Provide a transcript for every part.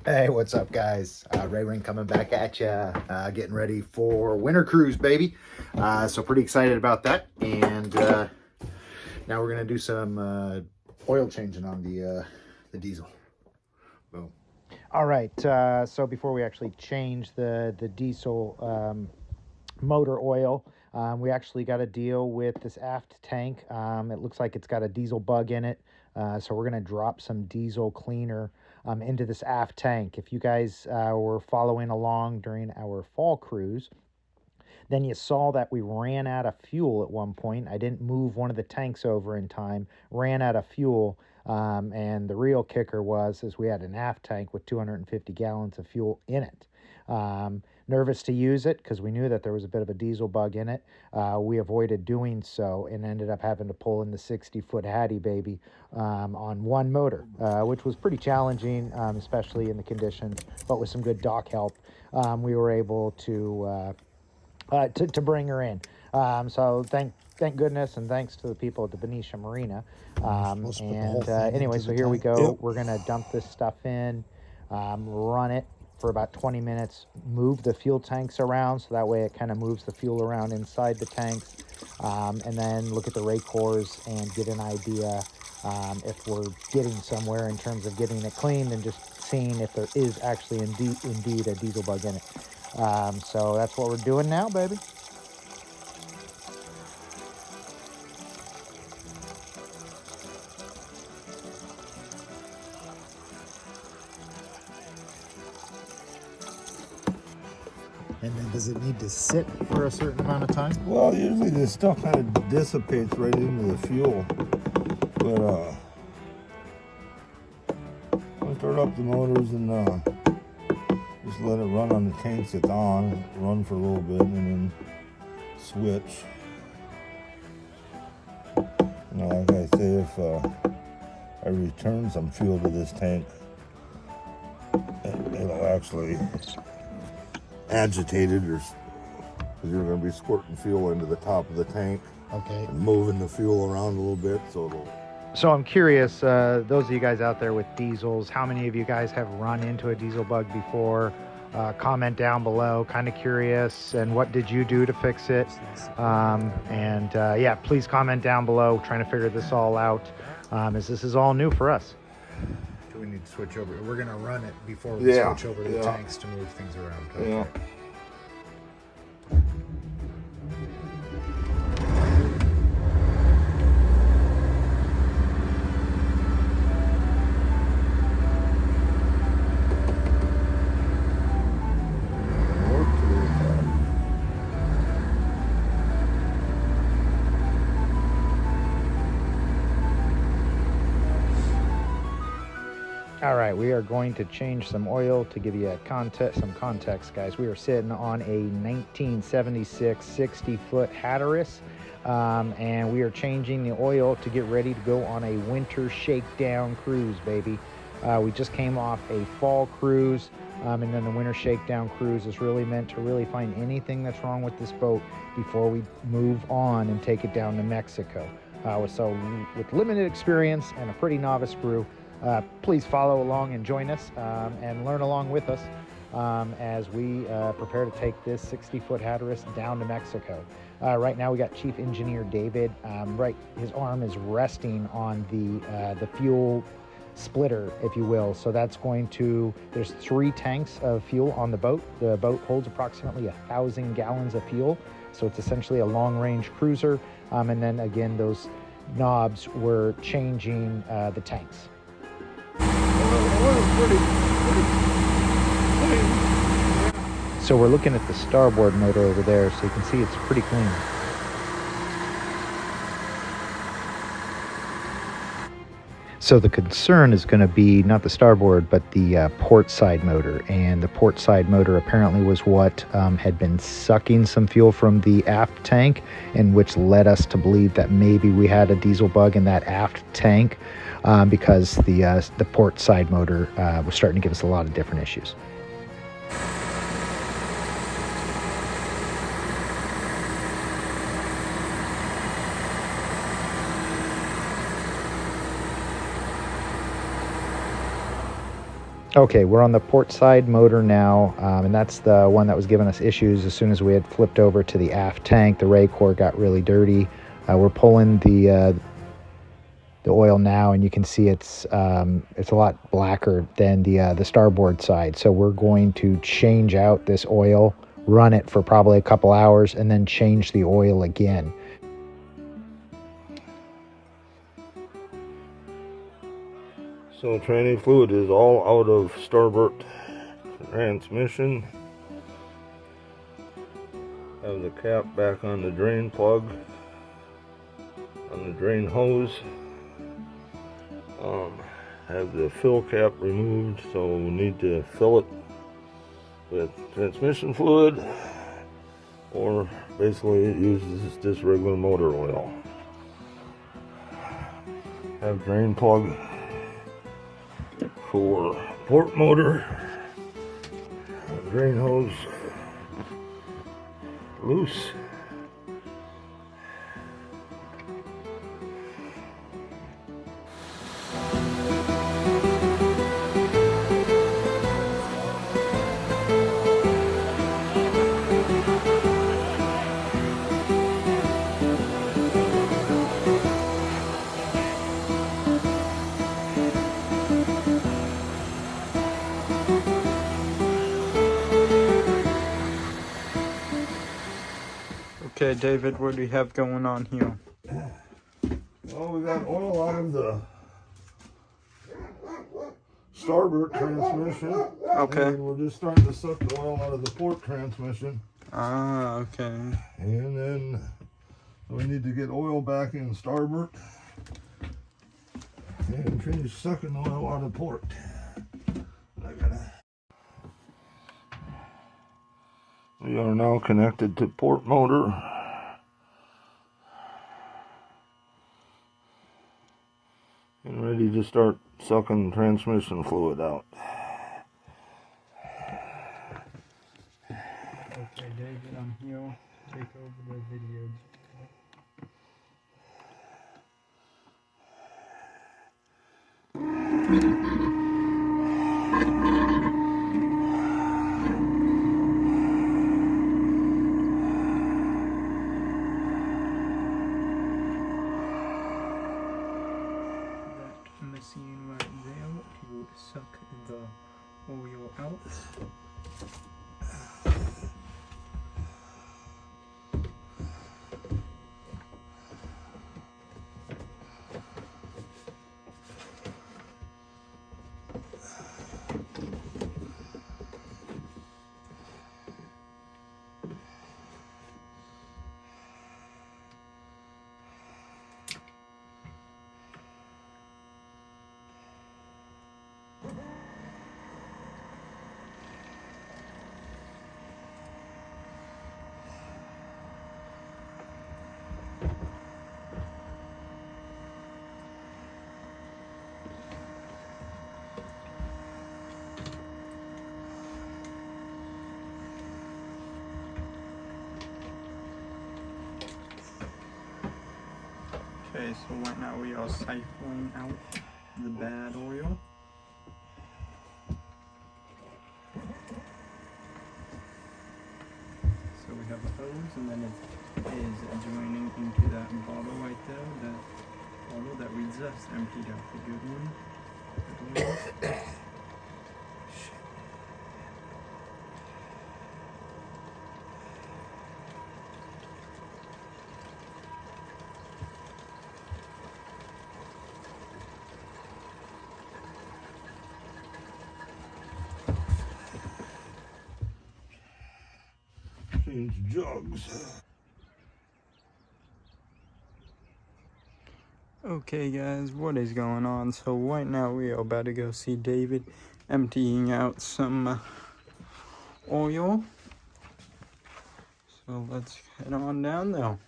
Hey, what's up, guys? Ray Ring coming back at you, getting ready for winter cruise, baby. So pretty excited about that. And now we're gonna do some oil changing on the diesel. Boom. All right. So before we actually change the diesel motor oil, we actually got to deal with this aft tank. It looks like it's got a diesel bug in it. So we're going to drop some diesel cleaner into this aft tank. If you guys were following along during our fall cruise, then you saw that we ran out of fuel at one point. I didn't move one of the tanks over in time, ran out of fuel. And the real kicker is we had an aft tank with 250 gallons of fuel in it. Nervous to use it because we knew that there was a bit of a diesel bug in it. We avoided doing so and ended up having to pull in the 60-foot Hattie baby on one motor, which was pretty challenging, especially in the conditions, but with some good dock help, we were able to bring her in. So thank goodness, and thanks to the people at the Benicia Marina. Anyway, so here we go. Yep. We're gonna dump this stuff in, run it for about 20 minutes, move the fuel tanks around so that way it kind of moves the fuel around inside the tanks, and then look at the rate cores and get an idea if we're getting somewhere in terms of getting it cleaned and just seeing if there is actually indeed a diesel bug in it. So that's what we're doing now, baby. And then does it need to sit for a certain amount of time? Well, usually this stuff kind of dissipates right into the fuel. But I'll start up the motors and just let it run on the tanks it's on, run for a little bit, and then switch. Like I say, if I return some fuel to this tank, it'll actually agitate it, because you're going to be squirting fuel into the top of the tank. Okay. And moving the fuel around a little bit, So I'm curious, those of you guys out there with diesels, how many of you guys have run into a diesel bug before? Comment down below, kind of curious, and what did you do to fix it? Yeah, please comment down below, trying to figure this all out, as this is all new for us. Do we need to switch over? We're going to run it before we switch over to the tanks to move things around. Okay. Yeah. All right, we are going to change some oil to give you some context, guys. We are sitting on a 1976 60-foot Hatteras, and we are changing the oil to get ready to go on a winter shakedown cruise, baby. We just came off a fall cruise, and then the winter shakedown cruise is really meant to really find anything that's wrong with this boat before we move on and take it down to Mexico. So with limited experience and a pretty novice crew, please follow along and join us and learn along with us as we prepare to take this 60-foot Hatteras down to Mexico. Right now we got Chief Engineer David. His arm is resting on the fuel splitter, if you will. So that's there's 3 tanks of fuel on the boat. The boat holds approximately 1,000 gallons of fuel. So it's essentially a long-range cruiser. And then again, those knobs were changing the tanks. So we're looking at the starboard motor over there, so you can see it's pretty clean. So the concern is going to be not the starboard, but the port side motor. And the port side motor apparently was what had been sucking some fuel from the aft tank, and which led us to believe that maybe we had a diesel bug in that aft tank, because the port side motor was starting to give us a lot of different issues. Okay, we're on the port side motor now, and that's the one that was giving us issues as soon as we had flipped over to the aft tank. The ray core got really dirty. We're pulling the oil now, and you can see it's a lot blacker than the starboard side. So we're going to change out this oil, run it for probably a couple hours, and then change the oil again. So training fluid is all out of starboard transmission. Have the cap back on the drain plug, on the drain hose. Have the fill cap removed, so we need to fill it with transmission fluid, or basically it uses just regular motor oil. Have drain plug for port motor. Drain hose loose. Okay, David, what do you have going on here? Well, we got oil out of the starboard transmission. Okay. And we're just starting to suck the oil out of the port transmission. Ah, okay. And then we need to get oil back in starboard and finish sucking oil out of port. We are now connected to port motor. And ready to start sucking transmission fluid out. Okay, David, I'm here. Take over the video. That machine right there will suck the oil out. Okay, so right now we are siphoning out the bad oil. So we have a hose, and then it is draining into that bottle right there, that bottle that we just emptied out, the good one. Change jugs. Okay guys, what is going on? So right now we are about to go see David emptying out some oil. So let's head on down there.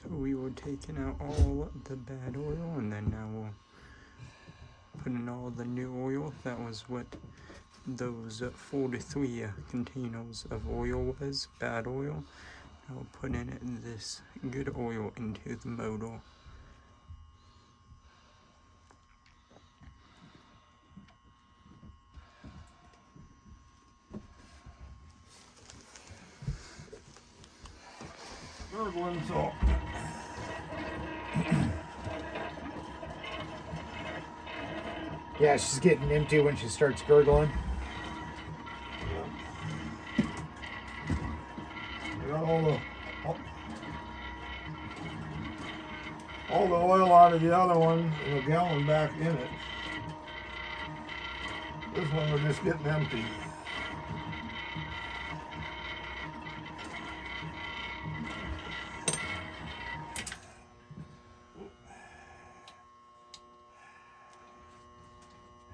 So we were taking out all the bad oil, and then now we'll put in all the new oil. That was what those 43 containers of oil was, bad oil. Now we'll put in this good oil into the motor. Third one, so Yeah, she's getting empty when she starts gurgling. I got all the oil out of the other one and a gallon back in it. This one we're just getting empty.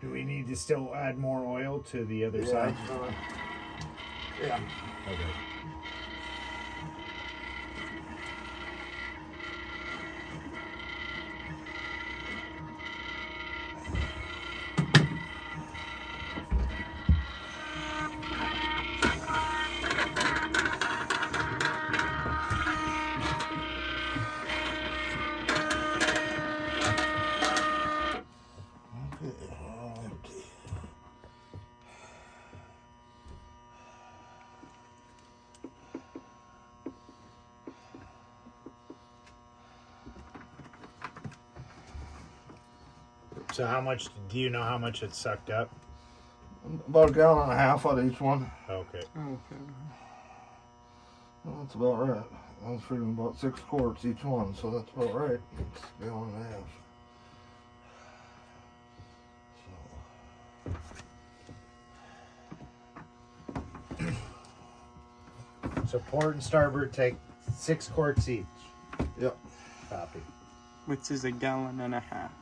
Do we need to still add more oil to the other Yeah, side? yeah. Okay. Okay, all empty. So how much, do you know how much it sucked up? About a gallon and a half out of each one. Okay. Okay. Well, that's about right. I was figuring about 6 quarts each one, so that's about right. It's a gallon and a half. So port and starboard take 6 quarts each. Yep. Copy. Which is a gallon and a half.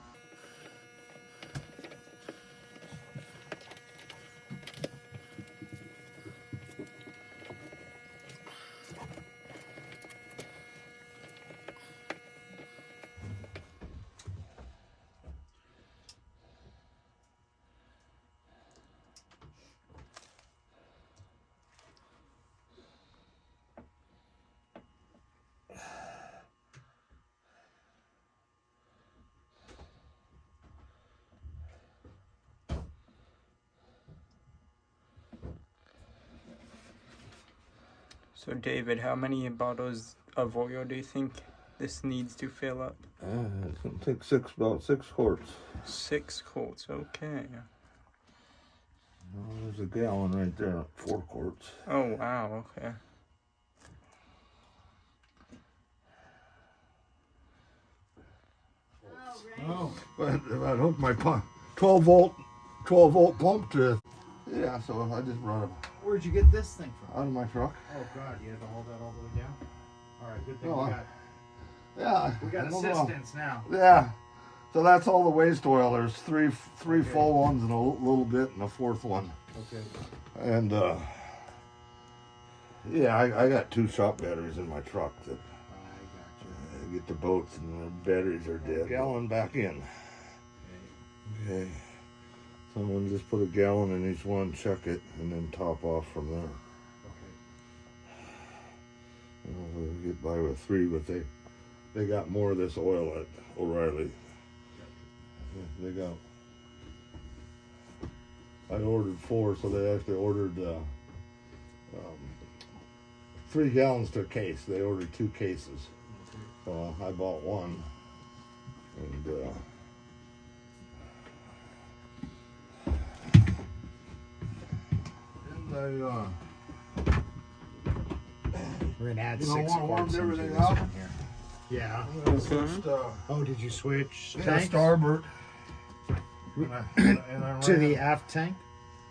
So David, how many bottles of oil do you think this needs to fill up? It's gonna take about 6 quarts. 6 quarts, okay. Oh, there's a gallon right there, 4 quarts. Oh wow, okay. Oh, but I'd hook my 12 volt pump to. Yeah, so I just brought it Where'd you get this thing from? out of my truck. Oh God, you had to hold that all the way down? Alright, good thing Oh, Yeah. we got no problem. assistance now. Yeah. So that's all the waste oil. There's three full ones and a little bit and a fourth one. Okay. And yeah, I got 2 shop batteries in my truck that I get the boats and the batteries are dead. Gallon back in. got you. Okay. Someone just put a gallon in each one, check it, and then top off from there. Okay. We'll get by with 3, but they got more of this oil at O'Reilly. Yeah, they got. I ordered 4, so they actually ordered 3 gallons to a case. They ordered 2 cases. So I bought 1, and We're gonna add You know, 6 warmed quarts into everything this up? one here. Yeah. I'm gonna switch Oh, did you switch to tanks? starboard. And I To the ran- aft tank?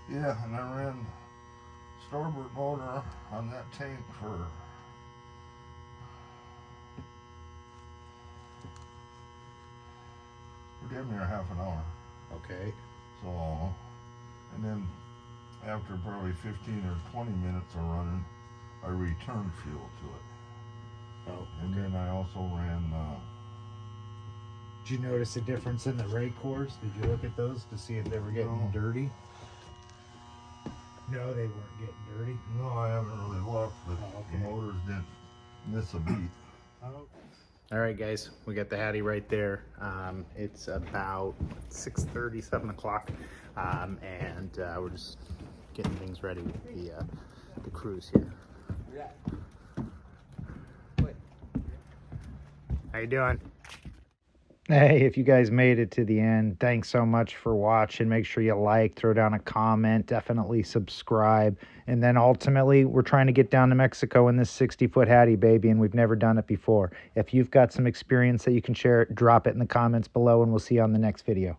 Yeah, and I ran starboard motor on that tank for damn near half an hour. Okay. So, and then after probably 15 or 20 minutes of running, I returned fuel to it. Oh, And then I also ran, did you notice a difference in the ray cores? Did you look at those to see if they were getting No. dirty? No, they weren't getting dirty. no, I haven't really looked, but Oh, the okay. motors didn't miss a beat. Oh. All right, guys, we got the Hattie right there. It's about 6:30, 7 o'clock, and we're just getting things ready with the cruise here. How you doing? Hey, if you guys made it to the end, thanks so much for watching. Make sure you like, throw down a comment, definitely subscribe. And then ultimately, we're trying to get down to Mexico in this 60-foot Hattie, baby, and we've never done it before. If you've got some experience that you can share, drop it in the comments below, and we'll see you on the next video.